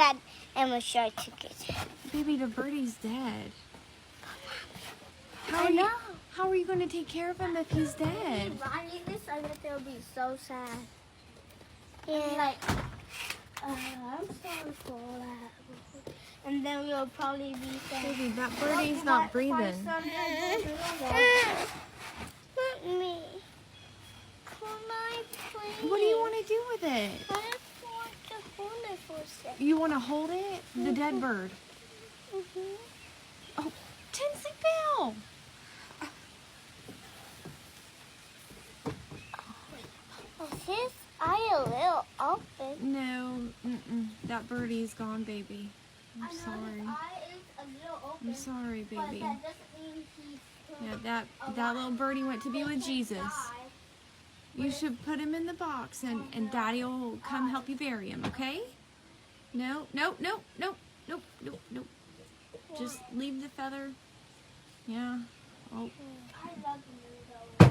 Dad and we'll show tickets. Baby, the birdie's dead. I know. How are you going to take care of him if he's dead? Ronnie, this, I bet they'll be so sad. Yeah. Like, I'm sorry for that. And then we'll probably be sad. Baby, that birdie's not breathing. Let me. Can I please? What do you want to do with it? I just want to hold it for a second. You want to hold it? The dead bird. Oh, Tinsley Bell! Is his eye a little open? No, that birdie's gone, baby. I'm His sorry. eye is a little open. I'm sorry, But baby. that doesn't mean he's Yeah, that little birdie went to be with Jesus. You should put him in the box and Daddy will come help you bury him, okay? No. Just leave the feather. Yeah. Oh. I love you.